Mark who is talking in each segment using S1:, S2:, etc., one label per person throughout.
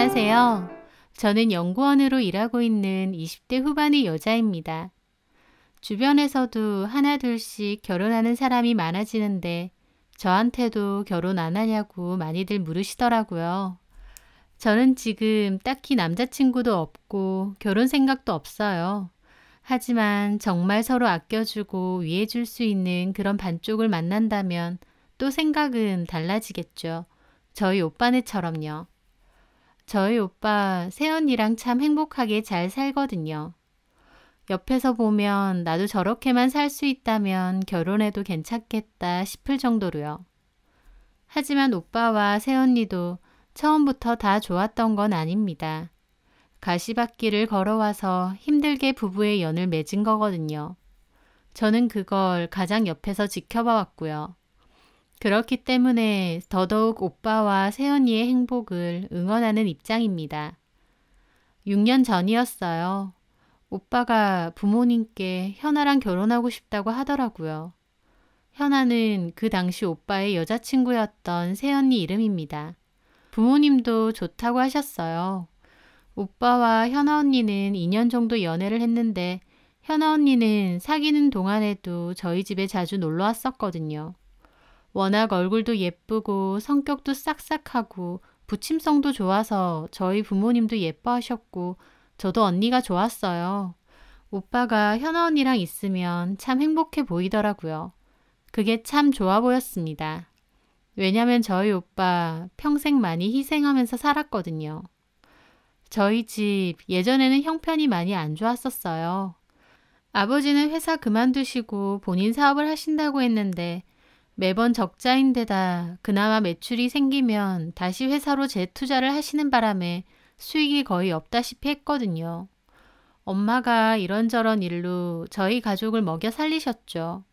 S1: 안녕하세요. 저는 연구원으로 일하고 있는 20대 후반의 여자입니다. 주변에서도 하나둘씩 결혼하는 사람이 많아지는데 저한테도 결혼 안 하냐고 많이들 물으시더라고요. 저는 지금 딱히 남자친구도 없고 결혼 생각도 없어요. 하지만 정말 서로 아껴주고 위해줄 수 있는 그런 반쪽을 만난다면 또 생각은 달라지겠죠. 저희 오빠네처럼요. 저희 오빠 새언니랑 참 행복하게 잘 살거든요. 옆에서 보면 나도 저렇게만 살 수 있다면 결혼해도 괜찮겠다 싶을 정도로요. 하지만 오빠와 새언니도 처음부터 다 좋았던 건 아닙니다. 가시밭길을 걸어와서 힘들게 부부의 연을 맺은 거거든요. 저는 그걸 가장 옆에서 지켜봐 왔고요. 그렇기 때문에 더더욱 오빠와 새언니의 행복을 응원하는 입장입니다. 6년 전이었어요. 오빠가 부모님께 현아랑 결혼하고 싶다고 하더라고요. 현아는 그 당시 오빠의 여자친구였던 새언니 이름입니다. 부모님도 좋다고 하셨어요. 오빠와 현아 언니는 2년 정도 연애를 했는데 현아 언니는 사귀는 동안에도 저희 집에 자주 놀러 왔었거든요. 워낙 얼굴도 예쁘고 성격도 싹싹하고 부침성도 좋아서 저희 부모님도 예뻐하셨고 저도 언니가 좋았어요. 오빠가 현아 언니랑 있으면 참 행복해 보이더라고요. 그게 참 좋아 보였습니다. 왜냐면 저희 오빠 평생 많이 희생하면서 살았거든요. 저희 집 예전에는 형편이 많이 안 좋았었어요. 아버지는 회사 그만두시고 본인 사업을 하신다고 했는데 매번 적자인데다 그나마 매출이 생기면 다시 회사로 재투자를 하시는 바람에 수익이 거의 없다시피 했거든요. 엄마가 이런저런 일로 저희 가족을 먹여 살리셨죠.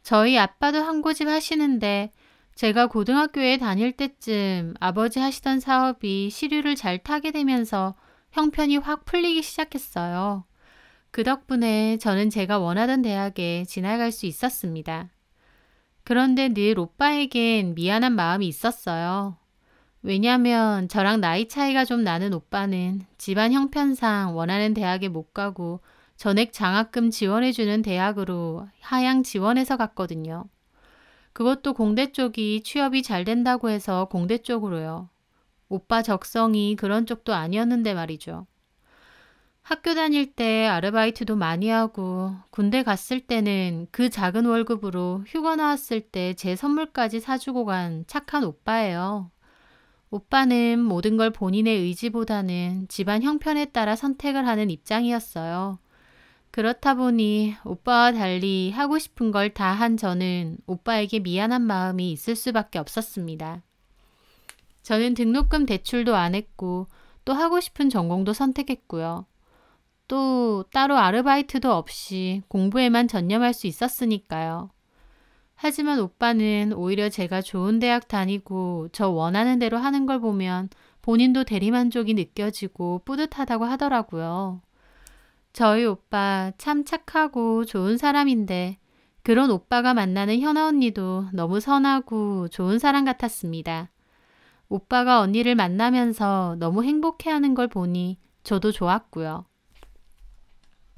S1: 저희 아빠도 한 고집 하시는데 제가 고등학교에 다닐 때쯤 아버지 하시던 사업이 시류를 잘 타게 되면서 형편이 확 풀리기 시작했어요. 그 덕분에 저는 제가 원하던 대학에 진학할 수 있었습니다. 그런데 늘 오빠에겐 미안한 마음이 있었어요. 왜냐면 저랑 나이 차이가 좀 나는 오빠는 집안 형편상 원하는 대학에 못 가고 전액 장학금 지원해주는 대학으로 하향 지원해서 갔거든요. 그것도 공대 쪽이 취업이 잘 된다고 해서 공대 쪽으로요. 오빠 적성이 그런 쪽도 아니었는데 말이죠. 학교 다닐 때 아르바이트도 많이 하고 군대 갔을 때는 그 작은 월급으로 휴가 나왔을 때 제 선물까지 사주고 간 착한 오빠예요. 오빠는 모든 걸 본인의 의지보다는 집안 형편에 따라 선택을 하는 입장이었어요. 그렇다 보니 오빠와 달리 하고 싶은 걸 다 한 저는 오빠에게 미안한 마음이 있을 수밖에 없었습니다. 저는 등록금 대출도 안 했고 또 하고 싶은 전공도 선택했고요. 또 따로 아르바이트도 없이 공부에만 전념할 수 있었으니까요. 하지만 오빠는 오히려 제가 좋은 대학 다니고 저 원하는 대로 하는 걸 보면 본인도 대리만족이 느껴지고 뿌듯하다고 하더라고요. 저희 오빠 참 착하고 좋은 사람인데 그런 오빠가 만나는 현아 언니도 너무 선하고 좋은 사람 같았습니다. 오빠가 언니를 만나면서 너무 행복해하는 걸 보니 저도 좋았고요.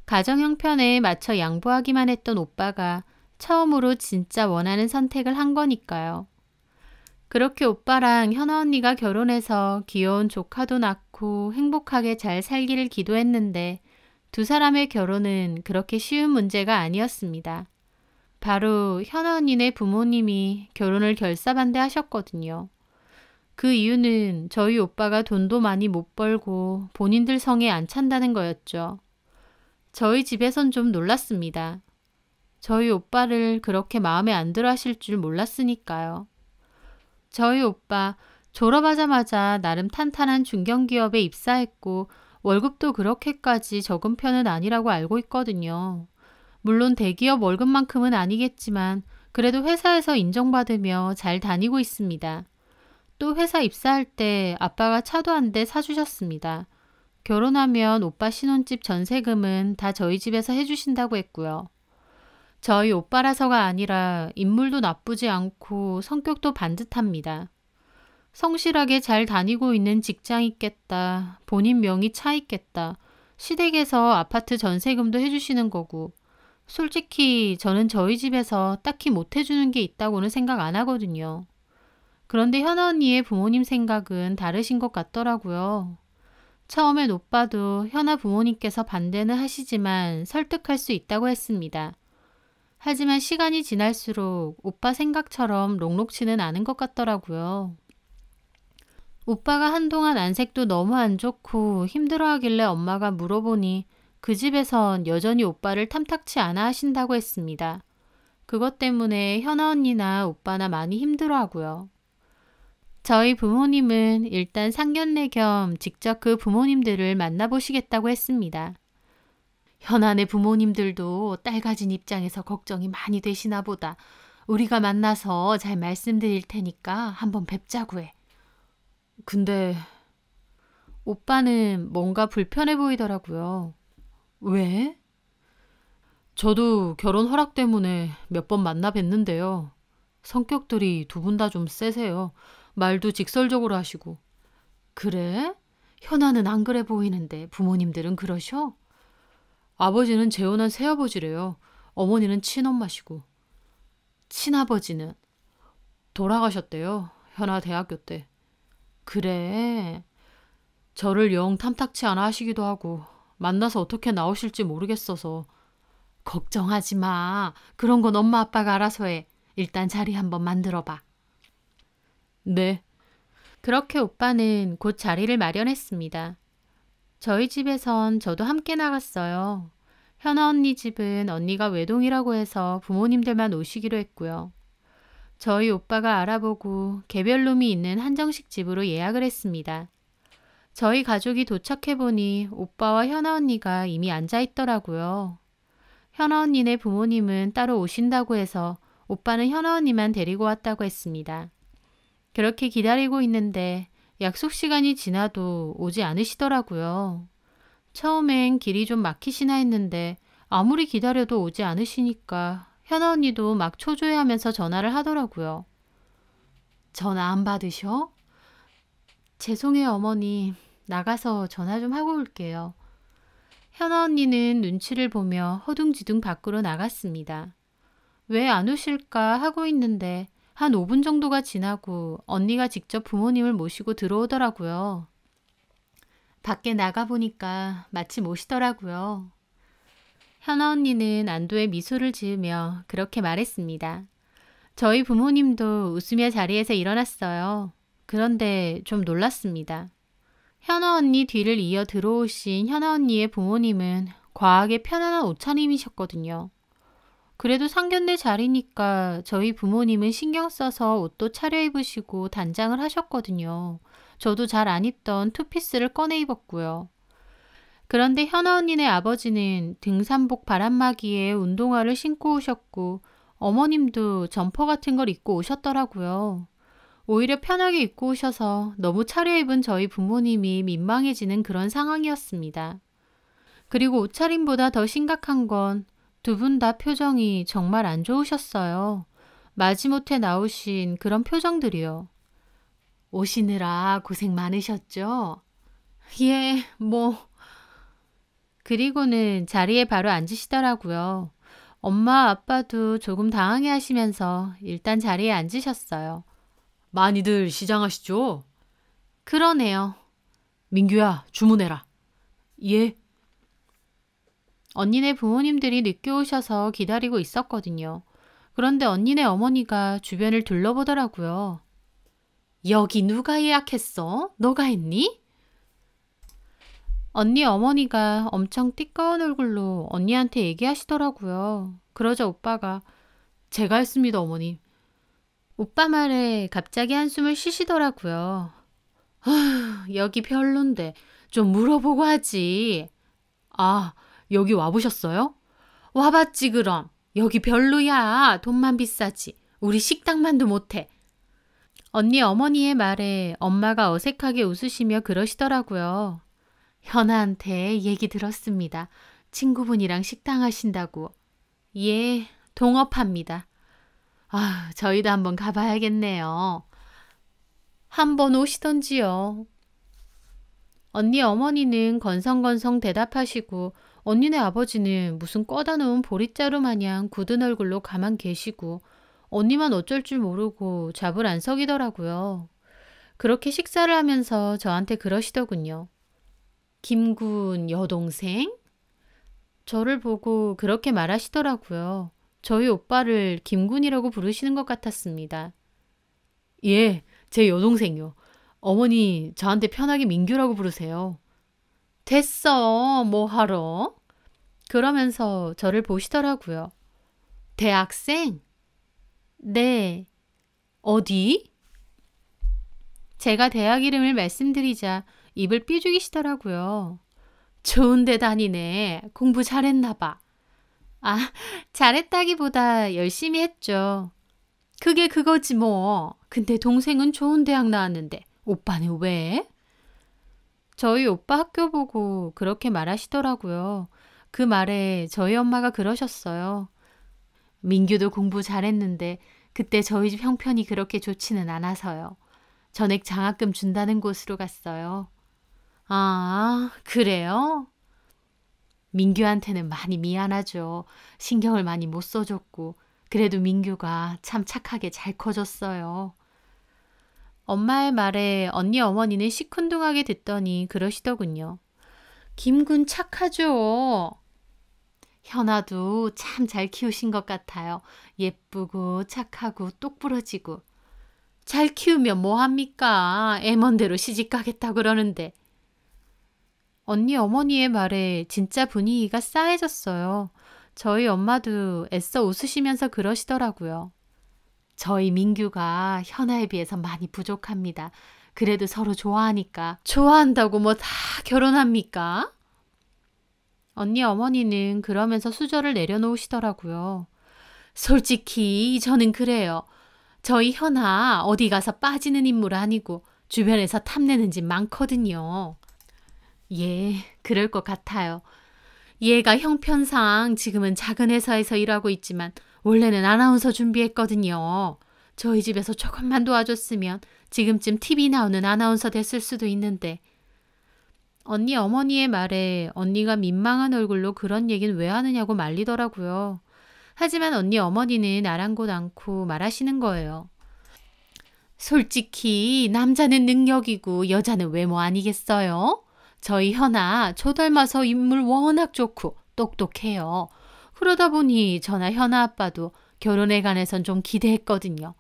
S1: 가정 형편에 맞춰 양보하기만 했던 오빠가 처음으로 진짜 원하는 선택을 한 거니까요. 그렇게 오빠랑 현아 언니가 결혼해서 귀여운 조카도 낳고 행복하게 잘 살기를 기도했는데 두 사람의 결혼은 그렇게 쉬운 문제가 아니었습니다. 바로 현아 언니네 부모님이 결혼을 결사반대하셨거든요. 그 이유는 저희 오빠가 돈도 많이 못 벌고 본인들 성에 안 찬다는 거였죠. 저희 집에선 좀 놀랐습니다. 저희 오빠를 그렇게 마음에 안 들어 하실 줄 몰랐으니까요. 저희 오빠 졸업하자마자 나름 탄탄한 중견기업에 입사했고 월급도 그렇게까지 적은 편은 아니라고 알고 있거든요. 물론 대기업 월급만큼은 아니겠지만 그래도 회사에서 인정받으며 잘 다니고 있습니다. 또 회사 입사할 때 아빠가 차도 한 대 사주셨습니다. 결혼하면 오빠 신혼집 전세금은 다 저희 집에서 해주신다고 했고요. 저희 오빠라서가 아니라 인물도 나쁘지 않고 성격도 반듯합니다. 성실하게 잘 다니고 있는 직장 있겠다. 본인 명의 차 있겠다. 시댁에서 아파트 전세금도 해주시는 거고. 솔직히 저는 저희 집에서 딱히 못 해주는 게 있다고는 생각 안 하거든요. 그런데 현아 언니의 부모님 생각은 다르신 것 같더라고요. 처음엔 오빠도 현아 부모님께서 반대는 하시지만 설득할 수 있다고 했습니다. 하지만 시간이 지날수록 오빠 생각처럼 녹록치는 않은 것 같더라고요. 오빠가 한동안 안색도 너무 안 좋고 힘들어하길래 엄마가 물어보니 그 집에선 여전히 오빠를 탐탁치 않아 하신다고 했습니다. 그것 때문에 현아 언니나 오빠나 많이 힘들어하고요. 저희 부모님은 일단 상견례 겸 직접 그 부모님들을 만나보시겠다고 했습니다. 현아네 부모님들도 딸 가진 입장에서 걱정이 많이 되시나 보다. 우리가 만나서 잘 말씀드릴 테니까 한번 뵙자고 해. 근데 오빠는 뭔가 불편해 보이더라고요. 왜? 저도 결혼 허락 때문에 몇 번 만나 뵀는데요. 성격들이 두 분 다 좀 세세요. 말도 직설적으로 하시고. 그래? 현아는 안 그래 보이는데 부모님들은 그러셔? 아버지는 재혼한 새아버지래요. 어머니는 친엄마시고. 친아버지는? 돌아가셨대요. 현아 대학교 때. 그래. 저를 영 탐탁치 않아 하시기도 하고 만나서 어떻게 나오실지 모르겠어서. 걱정하지 마. 그런 건 엄마 아빠가 알아서 해. 일단 자리 한번 만들어봐. 네. 그렇게 오빠는 곧 자리를 마련했습니다. 저희 집에선 저도 함께 나갔어요. 현아 언니 집은 언니가 외동이라고 해서 부모님들만 오시기로 했고요. 저희 오빠가 알아보고 개별룸이 있는 한정식 집으로 예약을 했습니다. 저희 가족이 도착해보니 오빠와 현아 언니가 이미 앉아있더라고요. 현아 언니네 부모님은 따로 오신다고 해서 오빠는 현아 언니만 데리고 왔다고 했습니다. 그렇게 기다리고 있는데 약속 시간이 지나도 오지 않으시더라고요. 처음엔 길이 좀 막히시나 했는데 아무리 기다려도 오지 않으시니까 현아 언니도 막 초조해하면서 전화를 하더라고요. 전화 안 받으셔? 죄송해요 어머니. 나가서 전화 좀 하고 올게요. 현아 언니는 눈치를 보며 허둥지둥 밖으로 나갔습니다. 왜 안 오실까 하고 있는데 한 5분 정도가 지나고 언니가 직접 부모님을 모시고 들어오더라고요. 밖에 나가보니까 마침 오시더라고요. 현아 언니는 안도의 미소를 지으며 그렇게 말했습니다. 저희 부모님도 웃으며 자리에서 일어났어요. 그런데 좀 놀랐습니다. 현아 언니 뒤를 이어 들어오신 현아 언니의 부모님은 과하게 편안한 옷차림이셨거든요. 그래도 상견례 자리니까 저희 부모님은 신경 써서 옷도 차려입으시고 단장을 하셨거든요. 저도 잘 안 입던 투피스를 꺼내 입었고요. 그런데 현아 언니네 아버지는 등산복 바람막이에 운동화를 신고 오셨고 어머님도 점퍼 같은 걸 입고 오셨더라고요. 오히려 편하게 입고 오셔서 너무 차려입은 저희 부모님이 민망해지는 그런 상황이었습니다. 그리고 옷차림보다 더 심각한 건 두 분 다 표정이 정말 안 좋으셨어요. 마지못해 나오신 그런 표정들이요. 오시느라 고생 많으셨죠? 예, 뭐. 그리고는 자리에 바로 앉으시더라고요. 엄마 아빠도 조금 당황해 하시면서 일단 자리에 앉으셨어요. 많이들 시장하시죠? 그러네요. 민규야, 주문해라. 예. 언니네 부모님들이 늦게 오셔서 기다리고 있었거든요. 그런데 언니네 어머니가 주변을 둘러보더라고요. 여기 누가 예약했어? 너가 했니? 언니 어머니가 엄청 띠꺼운 얼굴로 언니한테 얘기하시더라고요. 그러자 오빠가 제가 했습니다, 어머님. 오빠 말에 갑자기 한숨을 쉬시더라고요. 여기 별론데 좀 물어보고 하지. 아, 여기 와보셨어요? 와봤지 그럼. 여기 별로야. 돈만 비싸지. 우리 식당만도 못해. 언니 어머니의 말에 엄마가 어색하게 웃으시며 그러시더라고요. 현아한테 얘기 들었습니다. 친구분이랑 식당 하신다고. 예, 동업합니다. 아, 저희도 한번 가봐야겠네요. 한번 오시던지요. 언니 어머니는 건성건성 대답하시고 언니네 아버지는 무슨 꺼다 놓은 보릿자루 마냥 굳은 얼굴로 가만 계시고 언니만 어쩔 줄 모르고 잡을 안 서기더라고요. 그렇게 식사를 하면서 저한테 그러시더군요. 김군 여동생? 저를 보고 그렇게 말하시더라고요. 저희 오빠를 김군이라고 부르시는 것 같았습니다. 예, 제 여동생이요. 어머니 저한테 편하게 민규라고 부르세요. 됐어, 뭐 하러? 그러면서 저를 보시더라고요. 대학생? 네. 어디? 제가 대학 이름을 말씀드리자 입을 삐죽이시더라고요. 좋은 데 다니네. 공부 잘했나 봐. 아, 잘했다기보다 열심히 했죠. 그게 그거지 뭐. 근데 동생은 좋은 대학 나왔는데 오빠는 왜? 저희 오빠 학교 보고 그렇게 말하시더라고요. 그 말에 저희 엄마가 그러셨어요. 민규도 공부 잘했는데 그때 저희 집 형편이 그렇게 좋지는 않아서요. 전액 장학금 준다는 곳으로 갔어요. 아, 그래요? 민규한테는 많이 미안하죠. 신경을 많이 못 써줬고 그래도 민규가 참 착하게 잘 커졌어요. 엄마의 말에 언니 어머니는 시큰둥하게 듣더니 그러시더군요. 김군 착하죠. 현아도 참 잘 키우신 것 같아요. 예쁘고 착하고 똑부러지고. 잘 키우면 뭐합니까? 애먼대로 시집 가겠다 그러는데. 언니 어머니의 말에 진짜 분위기가 싸해졌어요. 저희 엄마도 애써 웃으시면서 그러시더라고요. 저희 민규가 현아에 비해서 많이 부족합니다. 그래도 서로 좋아하니까. 좋아한다고 뭐 다 결혼합니까? 언니 어머니는 그러면서 수저를 내려놓으시더라고요. 솔직히 저는 그래요. 저희 현아 어디 가서 빠지는 인물 아니고 주변에서 탐내는 집 많거든요. 예, 그럴 것 같아요. 얘가 형편상 지금은 작은 회사에서 일하고 있지만 원래는 아나운서 준비했거든요. 저희 집에서 조금만 도와줬으면 지금쯤 TV 나오는 아나운서 됐을 수도 있는데. 언니 어머니의 말에 언니가 민망한 얼굴로 그런 얘기는 왜 하느냐고 말리더라고요. 하지만 언니 어머니는 아랑곳 않고 말하시는 거예요. 솔직히 남자는 능력이고 여자는 외모 아니겠어요? 저희 현아 저 닮아서 인물 워낙 좋고 똑똑해요. 그러다 보니 저나 현아 아빠도 결혼에 관해선 좀 기대했거든요.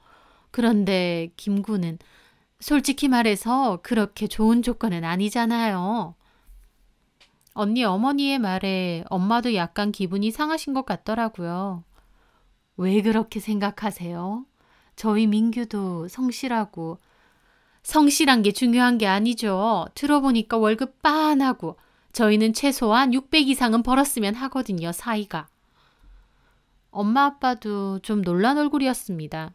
S1: 그런데 김구는 솔직히 말해서 그렇게 좋은 조건은 아니잖아요. 언니 어머니의 말에 엄마도 약간 기분이 상하신 것 같더라고요. 왜 그렇게 생각하세요? 저희 민규도 성실하고 성실한 게 중요한 게 아니죠. 들어보니까 월급 빤하고 저희는 최소한 600 이상은 벌었으면 하거든요, 사이가. 엄마 아빠도 좀 놀란 얼굴이었습니다.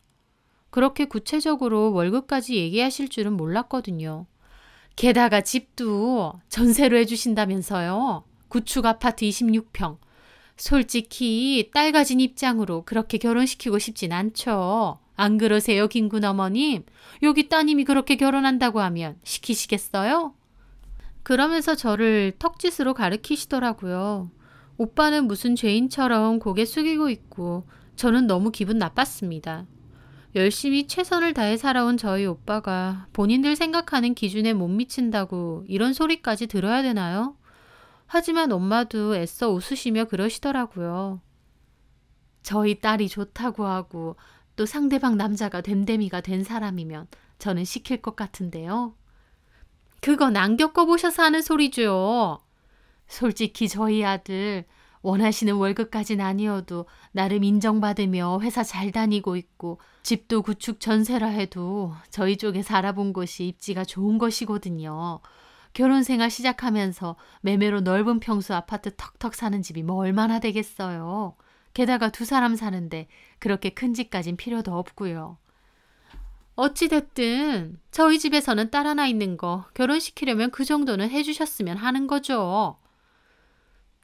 S1: 그렇게 구체적으로 월급까지 얘기하실 줄은 몰랐거든요. 게다가 집도 전세로 해주신다면서요. 구축 아파트 26평. 솔직히 딸 가진 입장으로 그렇게 결혼시키고 싶진 않죠. 안 그러세요, 김군 어머님? 여기 따님이 그렇게 결혼한다고 하면 시키시겠어요? 그러면서 저를 턱짓으로 가리키시더라고요. 오빠는 무슨 죄인처럼 고개 숙이고 있고 저는 너무 기분 나빴습니다. 열심히 최선을 다해 살아온 저희 오빠가 본인들 생각하는 기준에 못 미친다고 이런 소리까지 들어야 되나요? 하지만 엄마도 애써 웃으시며 그러시더라고요. 저희 딸이 좋다고 하고 또 상대방 남자가 됨됨이가 된 사람이면 저는 시킬 것 같은데요. 그건 안 겪어보셔서 하는 소리죠. 솔직히 저희 아들 원하시는 월급까진 아니어도 나름 인정받으며 회사 잘 다니고 있고 집도 구축 전세라 해도 저희 쪽에 살아본 곳이 입지가 좋은 것이거든요. 결혼 생활 시작하면서 매매로 넓은 평수 아파트 턱턱 사는 집이 뭐 얼마나 되겠어요. 게다가 두 사람 사는데 그렇게 큰 집까진 필요도 없고요. 어찌됐든 저희 집에서는 딸 하나 있는 거 결혼시키려면 그 정도는 해주셨으면 하는 거죠.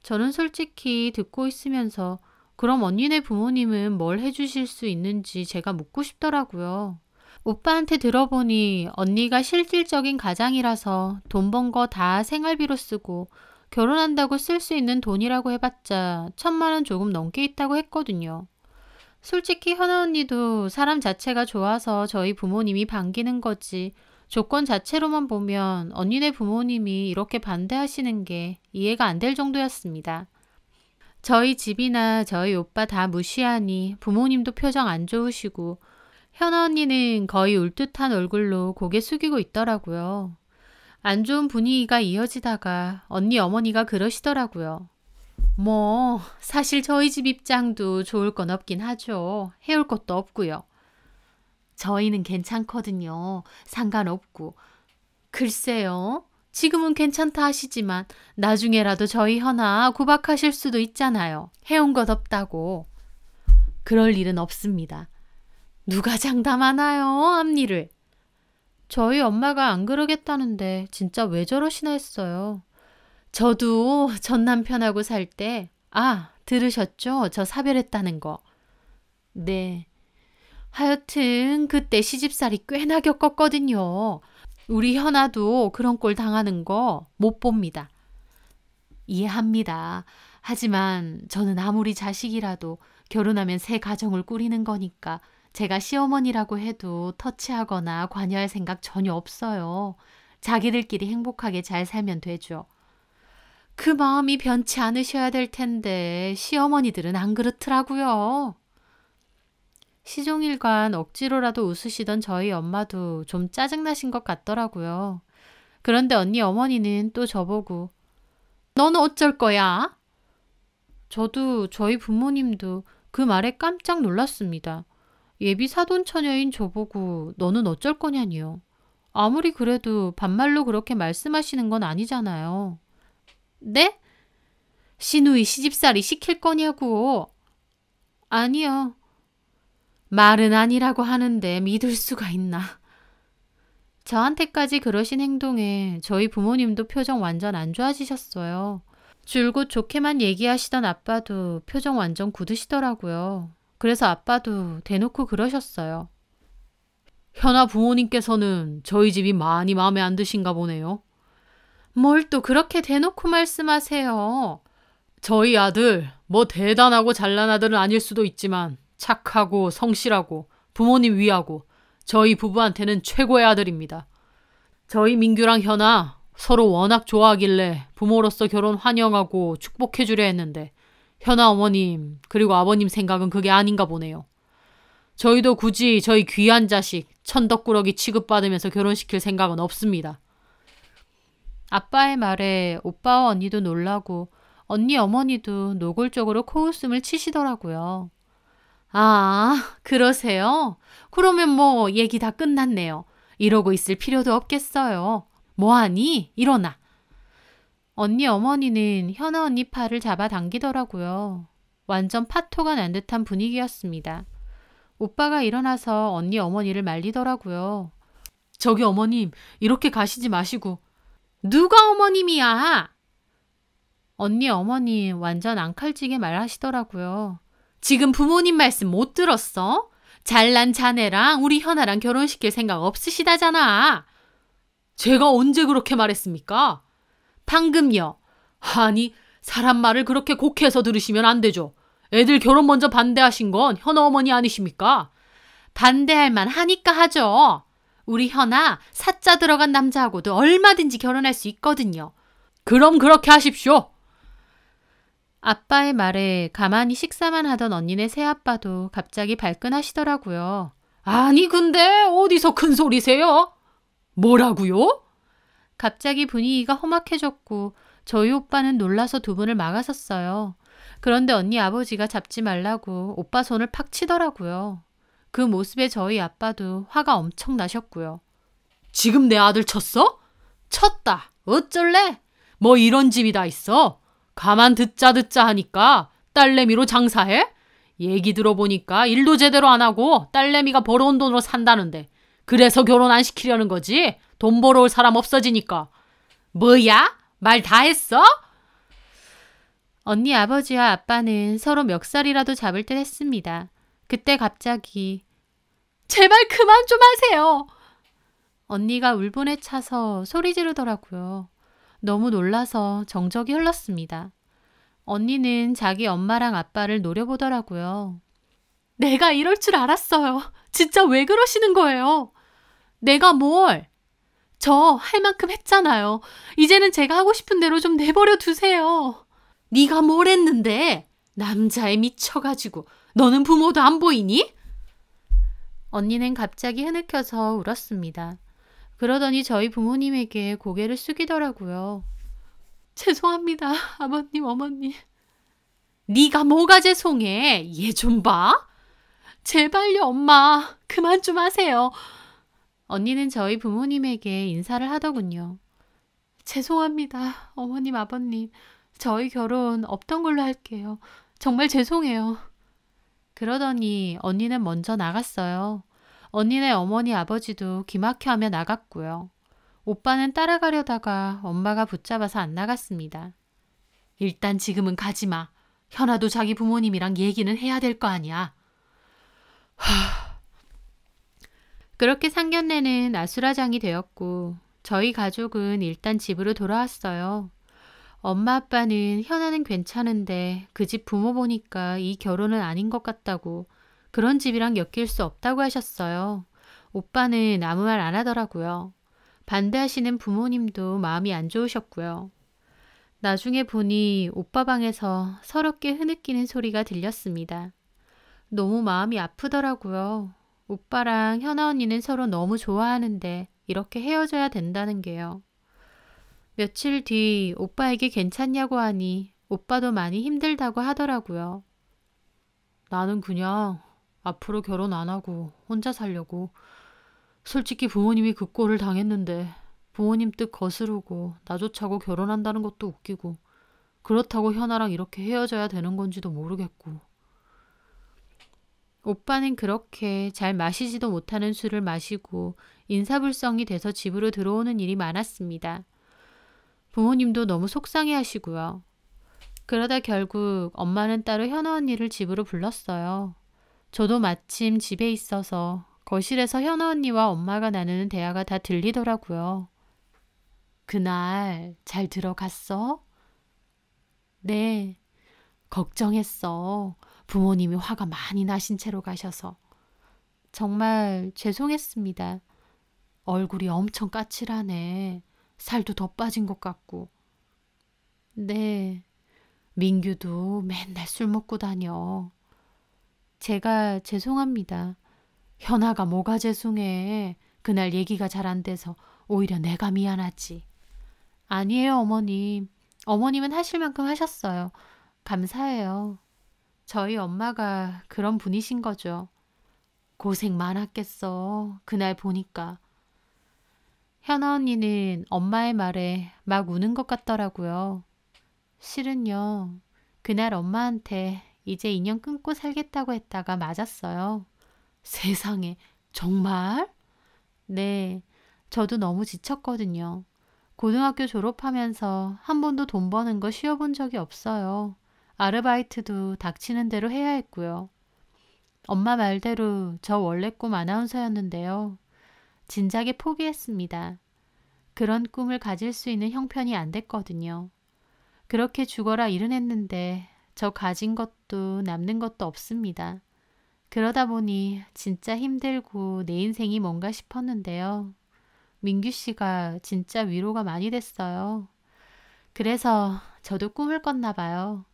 S1: 저는 솔직히 듣고 있으면서 그럼 언니네 부모님은 뭘 해주실 수 있는지 제가 묻고 싶더라고요. 오빠한테 들어보니 언니가 실질적인 가장이라서 돈 번 거 다 생활비로 쓰고 결혼한다고 쓸 수 있는 돈이라고 해봤자 1,000만 원 조금 넘게 있다고 했거든요. 솔직히 현아 언니도 사람 자체가 좋아서 저희 부모님이 반기는 거지. 조건 자체로만 보면 언니네 부모님이 이렇게 반대하시는 게 이해가 안 될 정도였습니다. 저희 집이나 저희 오빠 다 무시하니 부모님도 표정 안 좋으시고 현아 언니는 거의 울듯한 얼굴로 고개 숙이고 있더라고요. 안 좋은 분위기가 이어지다가 언니 어머니가 그러시더라고요. 뭐 사실 저희 집 입장도 좋을 건 없긴 하죠. 해올 것도 없고요. 저희는 괜찮거든요. 상관없고. 글쎄요. 지금은 괜찮다 하시지만 나중에라도 저희 현아 구박하실 수도 있잖아요. 해온 것 없다고. 그럴 일은 없습니다. 누가 장담하나요? 앞니를. 저희 엄마가 안 그러겠다는데 진짜 왜 저러시나 했어요. 저도 전 남편하고 살 때, 들으셨죠? 저 사별했다는 거. 네. 하여튼 그때 시집살이 꽤나 겪었거든요. 우리 현아도 그런 꼴 당하는 거 못 봅니다. 이해합니다. 하지만 저는 아무리 자식이라도 결혼하면 새 가정을 꾸리는 거니까 제가 시어머니라고 해도 터치하거나 관여할 생각 전혀 없어요. 자기들끼리 행복하게 잘 살면 되죠. 그 마음이 변치 않으셔야 될 텐데 시어머니들은 안 그렇더라고요. 시종일관 억지로라도 웃으시던 저희 엄마도 좀 짜증나신 것 같더라고요. 그런데 언니 어머니는 또 저보고 너는 어쩔 거야? 저도 저희 부모님도 그 말에 깜짝 놀랐습니다. 예비 사돈처녀인 저보고 너는 어쩔 거냐니요. 아무리 그래도 반말로 그렇게 말씀하시는 건 아니잖아요. 네? 시누이 시집살이 시킬 거냐고. 아니요. 말은 아니라고 하는데 믿을 수가 있나. 저한테까지 그러신 행동에 저희 부모님도 표정 완전 안 좋아지셨어요. 줄곧 좋게만 얘기하시던 아빠도 표정 완전 굳으시더라고요. 그래서 아빠도 대놓고 그러셨어요. 현아 부모님께서는 저희 집이 많이 마음에 안 드신가 보네요. 뭘 또 그렇게 대놓고 말씀하세요. 저희 아들 뭐 대단하고 잘난 아들은 아닐 수도 있지만 착하고 성실하고 부모님 위하고 저희 부부한테는 최고의 아들입니다. 저희 민규랑 현아 서로 워낙 좋아하길래 부모로서 결혼 환영하고 축복해 주려 했는데 현아 어머님 그리고 아버님 생각은 그게 아닌가 보네요. 저희도 굳이 저희 귀한 자식 천덕꾸러기 취급받으면서 결혼시킬 생각은 없습니다. 아빠의 말에 오빠와 언니도 놀라고 언니 어머니도 노골적으로 코웃음을 치시더라고요. 그러세요? 그러면 뭐 얘기 다 끝났네요. 이러고 있을 필요도 없겠어요. 뭐하니? 일어나. 언니 어머니는 현아 언니 팔을 잡아당기더라고요. 완전 파토가 난 듯한 분위기였습니다. 오빠가 일어나서 언니 어머니를 말리더라고요. 저기 어머님, 이렇게 가시지 마시고. 누가 어머님이야? 언니 어머니 완전 앙칼지게 말하시더라고요. 지금 부모님 말씀 못 들었어? 잘난 자네랑 우리 현아랑 결혼시킬 생각 없으시다잖아. 제가 언제 그렇게 말했습니까? 방금요. 아니, 사람 말을 그렇게 곡해서 들으시면 안 되죠. 애들 결혼 먼저 반대하신 건 현아 어머니 아니십니까? 반대할 만 하니까 하죠. 우리 현아 사자 들어간 남자하고도 얼마든지 결혼할 수 있거든요. 그럼 그렇게 하십시오. 아빠의 말에 가만히 식사만 하던 언니네 새아빠도 갑자기 발끈하시더라고요. 아니 근데 어디서 큰 소리세요? 뭐라고요? 갑자기 분위기가 험악해졌고 저희 오빠는 놀라서 두 분을 막아섰어요. 그런데 언니 아버지가 잡지 말라고 오빠 손을 팍 치더라고요. 그 모습에 저희 아빠도 화가 엄청 나셨고요. 지금 내 아들 쳤어? 쳤다. 어쩔래? 뭐 이런 집이 다 있어. 가만 듣자 하니까 딸내미로 장사해? 얘기 들어보니까 일도 제대로 안 하고 딸내미가 벌어온 돈으로 산다는데 그래서 결혼 안 시키려는 거지? 돈 벌어올 사람 없어지니까. 뭐야? 말 다 했어? 언니 아버지와 아빠는 서로 멱살이라도 잡을 듯 했습니다. 그때 갑자기 제발 그만 좀 하세요. 언니가 울분에 차서 소리 지르더라고요. 너무 놀라서 정적이 흘렀습니다. 언니는 자기 엄마랑 아빠를 노려보더라고요. 내가 이럴 줄 알았어요. 진짜 왜 그러시는 거예요? 내가 뭘? 저 할 만큼 했잖아요. 이제는 제가 하고 싶은 대로 좀 내버려 두세요. 네가 뭘 했는데? 남자애 미쳐가지고 너는 부모도 안 보이니? 언니는 갑자기 흐느껴서 울었습니다. 그러더니 저희 부모님에게 고개를 숙이더라고요. 죄송합니다. 아버님, 어머님. 네가 뭐가 죄송해? 얘 좀 봐. 제발요, 엄마. 그만 좀 하세요. 언니는 저희 부모님에게 인사를 하더군요. 죄송합니다. 어머님, 아버님. 저희 결혼 없던 걸로 할게요. 정말 죄송해요. 그러더니 언니는 먼저 나갔어요. 언니네 어머니 아버지도 기막혀하며 나갔고요. 오빠는 따라가려다가 엄마가 붙잡아서 안 나갔습니다. 일단 지금은 가지 마. 현아도 자기 부모님이랑 얘기는 해야 될 거 아니야. 그렇게 상견례는 아수라장이 되었고 저희 가족은 일단 집으로 돌아왔어요. 엄마 아빠는 현아는 괜찮은데 그 집 부모 보니까 이 결혼은 아닌 것 같다고 그런 집이랑 엮일 수 없다고 하셨어요. 오빠는 아무 말 안 하더라고요. 반대하시는 부모님도 마음이 안 좋으셨고요. 나중에 보니 오빠 방에서 서럽게 흐느끼는 소리가 들렸습니다. 너무 마음이 아프더라고요. 오빠랑 현아 언니는 서로 너무 좋아하는데 이렇게 헤어져야 된다는 게요. 며칠 뒤 오빠에게 괜찮냐고 하니 오빠도 많이 힘들다고 하더라고요. 나는 그냥 앞으로 결혼 안 하고 혼자 살려고. 솔직히 부모님이 그 꼴을 당했는데 부모님 뜻 거스르고 나조차고 결혼한다는 것도 웃기고 그렇다고 현아랑 이렇게 헤어져야 되는 건지도 모르겠고. 오빠는 그렇게 잘 마시지도 못하는 술을 마시고 인사불성이 돼서 집으로 들어오는 일이 많았습니다. 부모님도 너무 속상해 하시고요. 그러다 결국 엄마는 따로 현아 언니를 집으로 불렀어요. 저도 마침 집에 있어서 거실에서 현아 언니와 엄마가 나누는 대화가 다 들리더라고요. 그날 잘 들어갔어? 네. 걱정했어. 부모님이 화가 많이 나신 채로 가셔서. 정말 죄송했습니다. 얼굴이 엄청 까칠하네. 살도 더 빠진 것 같고. 네. 민규도 맨날 술 먹고 다녀. 제가 죄송합니다. 현아가 뭐가 죄송해. 그날 얘기가 잘 안 돼서 오히려 내가 미안하지. 아니에요, 어머님. 어머님은 하실 만큼 하셨어요. 감사해요. 저희 엄마가 그런 분이신 거죠. 고생 많았겠어. 그날 보니까. 현아 언니는 엄마의 말에 막 우는 것 같더라고요. 실은요. 그날 엄마한테 이제 인연 끊고 살겠다고 했다가 맞았어요. 세상에, 정말? 네, 저도 너무 지쳤거든요. 고등학교 졸업하면서 한 번도 돈 버는 거 쉬어본 적이 없어요. 아르바이트도 닥치는 대로 해야 했고요. 엄마 말대로 저 원래 꿈 아나운서였는데요. 진작에 포기했습니다. 그런 꿈을 가질 수 있는 형편이 안 됐거든요. 그렇게 죽어라 일은 했는데 저 가진 것도 남는 것도 없습니다. 그러다 보니 진짜 힘들고 내 인생이 뭔가 싶었는데요. 민규 씨가 진짜 위로가 많이 됐어요. 그래서 저도 꿈을 꿨나 봐요.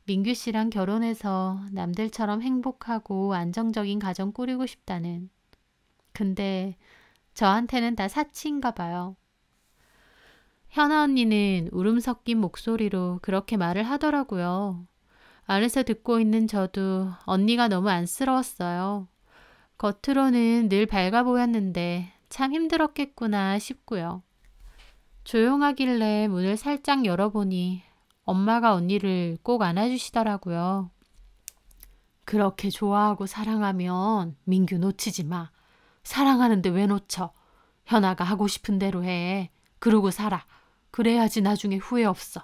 S1: 민규 씨랑 결혼해서 남들처럼 행복하고 안정적인 가정 꾸리고 싶다는. 근데 저한테는 다 사치인가 봐요. 현아 언니는 울음 섞인 목소리로 그렇게 말을 하더라고요. 안에서 듣고 있는 저도 언니가 너무 안쓰러웠어요. 겉으로는 늘 밝아 보였는데 참 힘들었겠구나 싶고요. 조용하길래 문을 살짝 열어보니 엄마가 언니를 꼭 안아주시더라고요. 그렇게 좋아하고 사랑하면 민규 놓치지 마. 사랑하는데 왜 놓쳐? 현아가 하고 싶은 대로 해. 그러고 살아. 그래야지 나중에 후회 없어.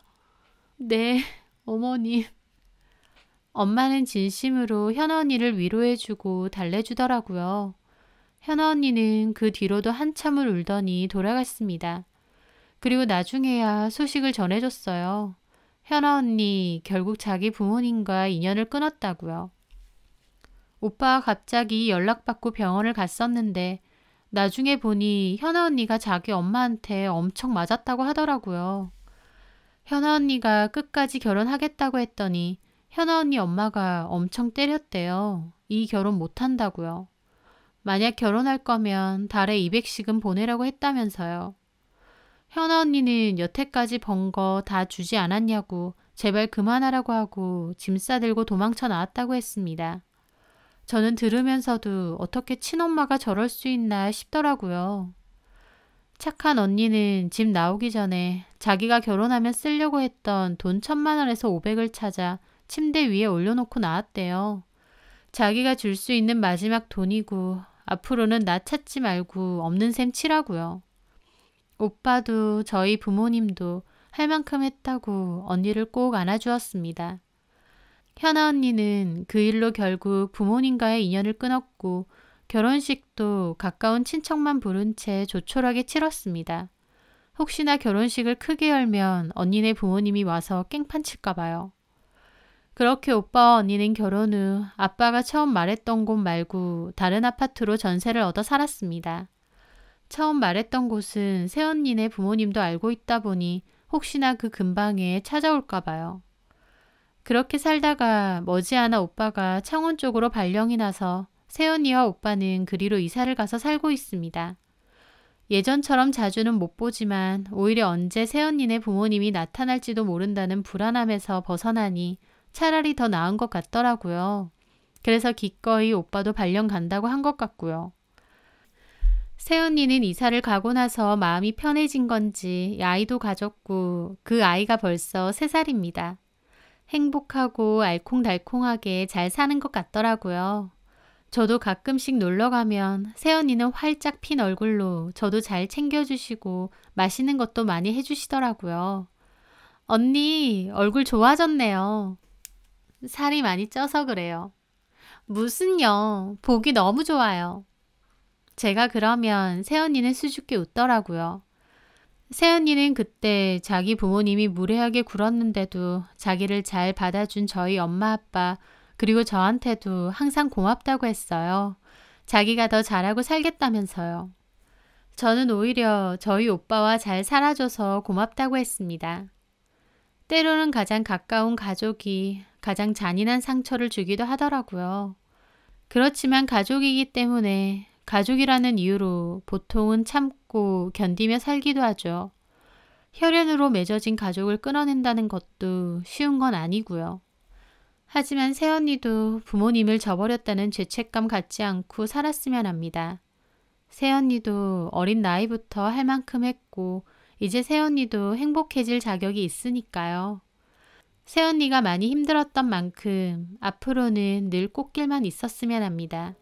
S1: 네, 어머님. 엄마는 진심으로 현아 언니를 위로해주고 달래주더라고요. 현아 언니는 그 뒤로도 한참을 울더니 돌아갔습니다. 그리고 나중에야 소식을 전해줬어요. 현아 언니 결국 자기 부모님과 인연을 끊었다고요. 오빠가 갑자기 연락받고 병원을 갔었는데 나중에 보니 현아 언니가 자기 엄마한테 엄청 맞았다고 하더라고요. 현아 언니가 끝까지 결혼하겠다고 했더니 현아 언니 엄마가 엄청 때렸대요. 이 결혼 못한다고요. 만약 결혼할 거면 달에 200씩은 보내라고 했다면서요. 현아 언니는 여태까지 번 거 다 주지 않았냐고 제발 그만하라고 하고 짐 싸들고 도망쳐 나왔다고 했습니다. 저는 들으면서도 어떻게 친엄마가 저럴 수 있나 싶더라고요. 착한 언니는 집 나오기 전에 자기가 결혼하면 쓰려고 했던 돈 1,000만 원에서 500을 찾아 침대 위에 올려놓고 나왔대요. 자기가 줄 수 있는 마지막 돈이고 앞으로는 나 찾지 말고 없는 셈 치라고요. 오빠도 저희 부모님도 할 만큼 했다고 언니를 꼭 안아주었습니다. 현아 언니는 그 일로 결국 부모님과의 인연을 끊었고 결혼식도 가까운 친척만 부른 채 조촐하게 치렀습니다. 혹시나 결혼식을 크게 열면 언니네 부모님이 와서 깽판 칠까 봐요. 그렇게 오빠와 언니는 결혼 후 아빠가 처음 말했던 곳 말고 다른 아파트로 전세를 얻어 살았습니다. 처음 말했던 곳은 새언니네 부모님도 알고 있다 보니 혹시나 그 근방에 찾아올까 봐요. 그렇게 살다가 머지않아 오빠가 창원 쪽으로 발령이 나서 새언니와 오빠는 그리로 이사를 가서 살고 있습니다. 예전처럼 자주는 못 보지만 오히려 언제 새언니네 부모님이 나타날지도 모른다는 불안함에서 벗어나니 차라리 더 나은 것 같더라고요. 그래서 기꺼이 오빠도 발령 간다고 한 것 같고요. 새언니는 이사를 가고 나서 마음이 편해진 건지 아이도 가졌고 그 아이가 벌써 3살입니다. 행복하고 알콩달콩하게 잘 사는 것 같더라고요. 저도 가끔씩 놀러 가면 새언니는 활짝 핀 얼굴로 저도 잘 챙겨주시고 맛있는 것도 많이 해주시더라고요. 언니 얼굴 좋아졌네요. 살이 많이 쪄서 그래요. 무슨요. 보기 너무 좋아요. 제가 그러면 새언니는 수줍게 웃더라고요. 새언니는 그때 자기 부모님이 무례하게 굴었는데도 자기를 잘 받아준 저희 엄마 아빠 그리고 저한테도 항상 고맙다고 했어요. 자기가 더 잘하고 살겠다면서요. 저는 오히려 저희 오빠와 잘 살아줘서 고맙다고 했습니다. 때로는 가장 가까운 가족이 가장 잔인한 상처를 주기도 하더라고요. 그렇지만 가족이기 때문에 가족이라는 이유로 보통은 참고 견디며 살기도 하죠. 혈연으로 맺어진 가족을 끊어낸다는 것도 쉬운 건 아니고요. 하지만 새언니도 부모님을 저버렸다는 죄책감 갖지 않고 살았으면 합니다. 새언니도 어린 나이부터 할 만큼 했고 이제 새언니도 행복해질 자격이 있으니까요. 새언니가 많이 힘들었던 만큼 앞으로는 늘 꽃길만 있었으면 합니다.